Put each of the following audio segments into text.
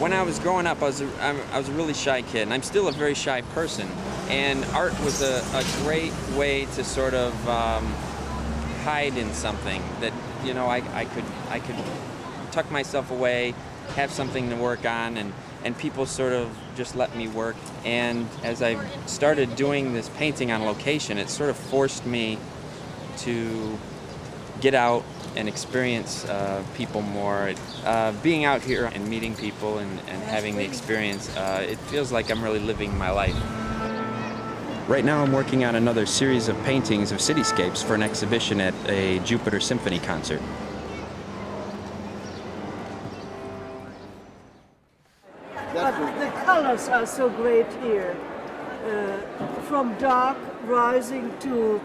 When I was growing up, I was a really shy kid, and I'm still a very shy person. And art was a great way to sort of hide in something that, you know, I could tuck myself away, have something to work on, and people sort of just let me work. And as I started doing this painting on location, it sort of forced me to get out and experience people more. Being out here and meeting people and having the experience, it feels like I'm really living my life. Right now I'm working on another series of paintings of cityscapes for an exhibition at a Jupiter Symphony concert. But the colors are so great here. From dark rising to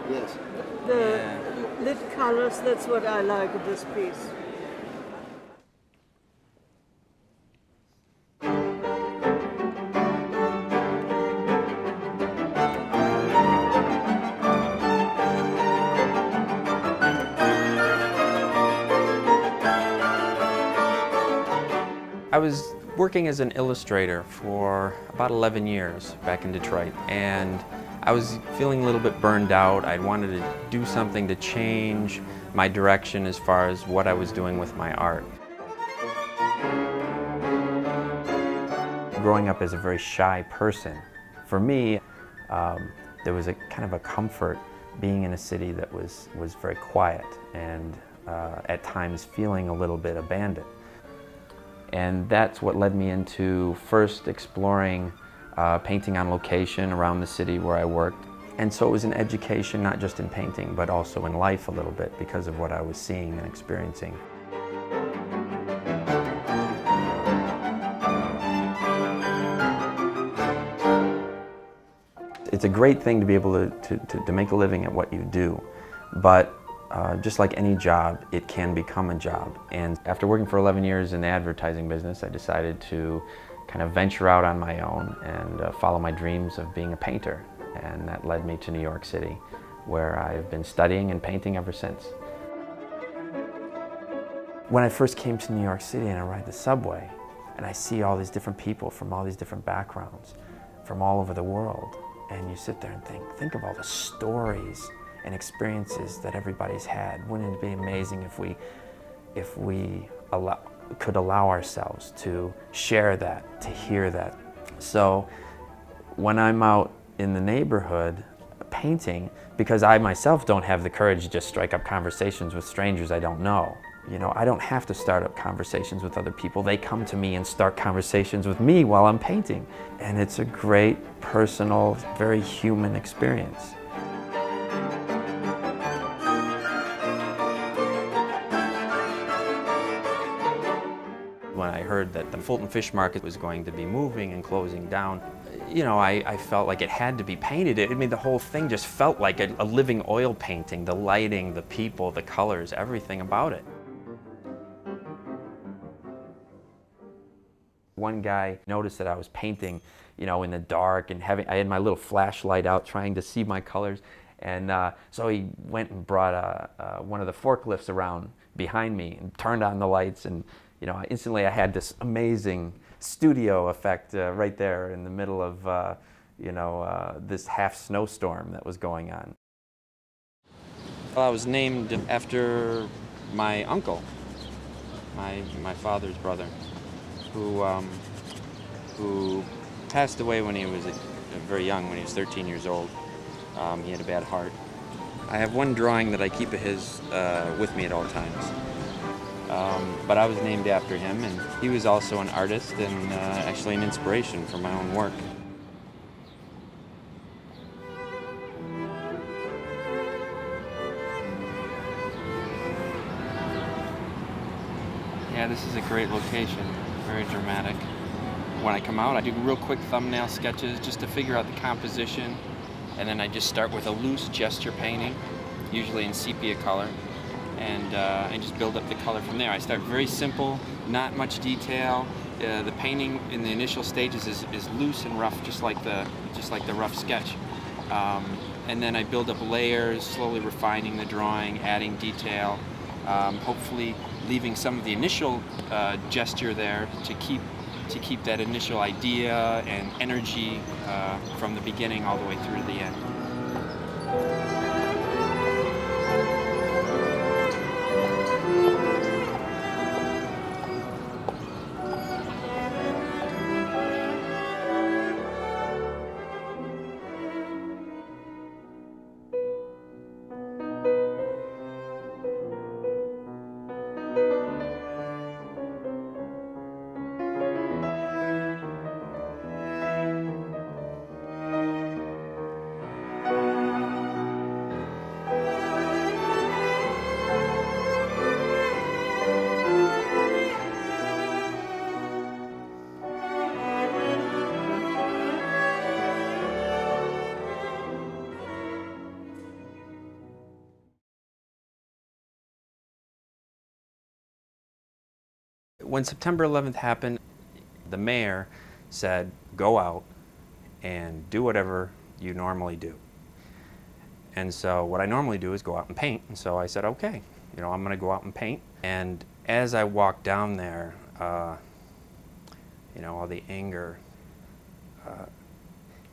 the lit colors, that's what I like in this piece. I was working as an illustrator for about 11 years back in Detroit, and I was feeling a little bit burned out. I wanted to do something to change my direction as far as what I was doing with my art. Growing up as a very shy person, for me, there was a kind of a comfort being in a city that was very quiet and at times feeling a little bit abandoned. And that's what led me into first exploring painting on location around the city where I worked. And so it was an education, not just in painting, but also in life a little bit because of what I was seeing and experiencing. It's a great thing to be able to make a living at what you do, but just like any job, it can become a job. And after working for 11 years in the advertising business, I decided to kind of venture out on my own and follow my dreams of being a painter. And that led me to New York City, where I've been studying and painting ever since. When I first came to New York City and I ride the subway, and I see all these different people from all these different backgrounds, from all over the world, and you sit there and think of all the stories and experiences that everybody's had. Wouldn't it be amazing if we could allow ourselves to share that, to hear that? So when I'm out in the neighborhood painting, because I myself don't have the courage to just strike up conversations with strangers I don't know. You know, I don't have to start up conversations with other people. They come to me and start conversations with me while I'm painting. And it's a great, personal, very human experience. When I heard that the Fulton Fish Market was going to be moving and closing down, you know, I felt like it had to be painted. I mean, the whole thing just felt like a living oil painting, the lighting, the people, the colors, everything about it. One guy noticed that I was painting, you know, in the dark and I had my little flashlight out trying to see my colors. And so he went and brought one of the forklifts around behind me and turned on the lights, and you know, instantly I had this amazing studio effect right there in the middle of, you know, this half snowstorm that was going on. Well, I was named after my uncle, my father's brother, who passed away when he was very young, when he was 13 years old. He had a bad heart. I have one drawing that I keep of his with me at all times. But I was named after him, and he was also an artist and actually an inspiration for my own work. Yeah, this is a great location, very dramatic. When I come out, I do real quick thumbnail sketches just to figure out the composition, and then I just start with a loose gesture painting, usually in sepia color. And I just build up the color from there. I start very simple, not much detail. The painting in the initial stages is loose and rough, just like the rough sketch. And then I build up layers, slowly refining the drawing, adding detail, hopefully leaving some of the initial gesture there to keep to keep that initial idea and energy from the beginning all the way through to the end. When September 11th happened, the mayor said, go out and do whatever you normally do. And so what I normally do is go out and paint. And so I said, okay, you know, I'm going to go out and paint. And as I walked down there, you know, all the anger,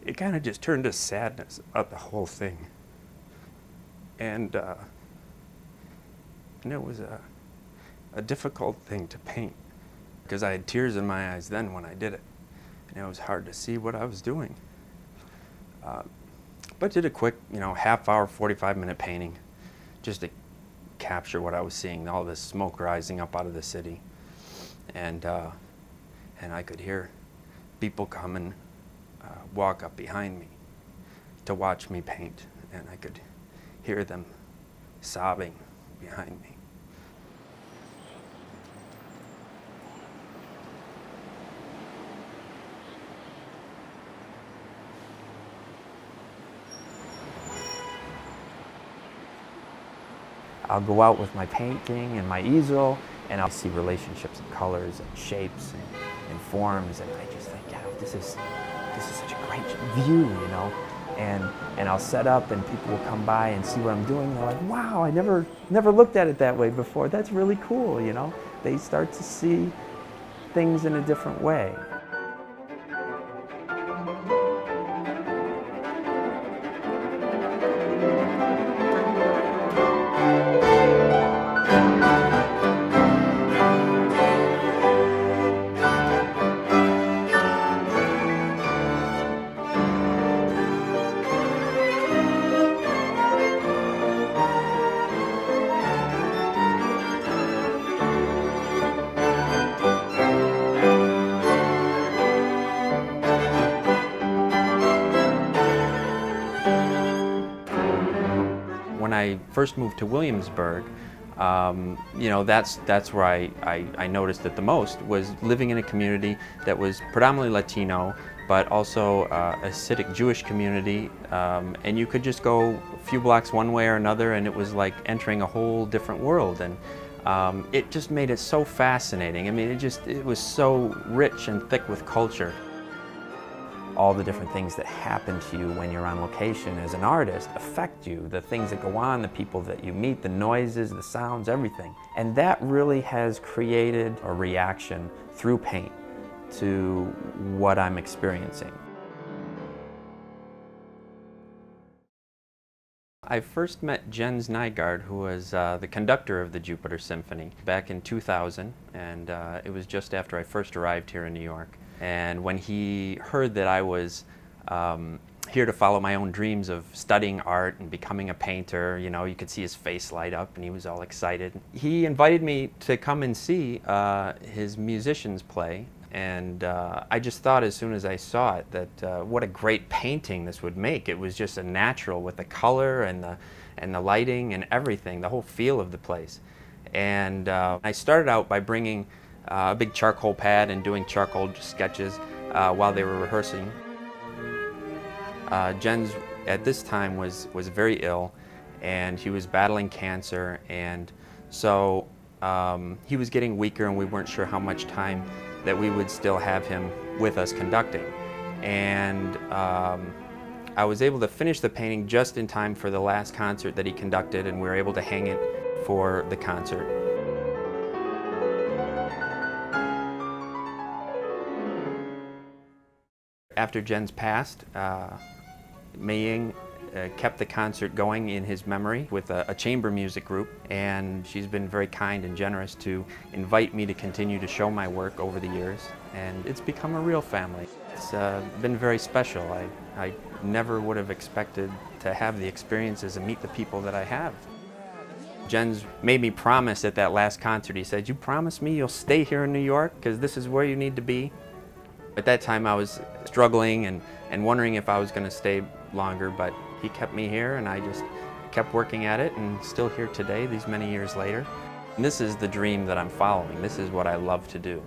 it kind of just turned to sadness of the whole thing. And it was a difficult thing to paint, because I had tears in my eyes then when I did it, and it was hard to see what I was doing. But did a quick, you know, half-hour, 45-minute painting, just to capture what I was seeing, all this smoke rising up out of the city, and I could hear people come and walk up behind me to watch me paint, and I could hear them sobbing behind me. I'll go out with my painting and my easel, and I'll see relationships and colors and shapes and forms, and I just think, yeah, this is such a great view, you know. And I'll set up, and people will come by and see what I'm doing. And they're like, wow, I never looked at it that way before. That's really cool, you know. They start to see things in a different way. When I first moved to Williamsburg, you know, that's where I noticed it the most, was living in a community that was predominantly Latino, but also a Hasidic Jewish community, and you could just go a few blocks one way or another, and it was like entering a whole different world, and it just made it so fascinating. I mean, it was so rich and thick with culture. All the different things that happen to you when you're on location as an artist affect you. The things that go on, the people that you meet, the noises, the sounds, everything. And that really has created a reaction through paint to what I'm experiencing. I first met Jens Nygaard, who was the conductor of the Jupiter Symphony, back in 2000, and it was just after I first arrived here in New York. And when he heard that I was here to follow my own dreams of studying art and becoming a painter, you know, you could see his face light up, and he was all excited. He invited me to come and see his musicians play, and I just thought as soon as I saw it that what a great painting this would make. It was just a natural with the color and the lighting and everything, the whole feel of the place. And I started out by bringing a big charcoal pad and doing charcoal sketches while they were rehearsing. Jens at this time was very ill, and he was battling cancer, and so he was getting weaker, and we weren't sure how much time that we would still have him with us conducting. And I was able to finish the painting just in time for the last concert that he conducted, and we were able to hang it for the concert. After Jen's passed, Mei kept the concert going in his memory with a chamber music group, and she's been very kind and generous to invite me to continue to show my work over the years, and it's become a real family. It's been very special. I never would have expected to have the experiences and meet the people that I have. Jen's made me promise at that last concert. He said, "You promise me you'll stay here in New York because this is where you need to be?" At that time I was struggling and wondering if I was going to stay longer, but he kept me here and I just kept working at it and still here today, these many years later. And this is the dream that I'm following. This is what I love to do.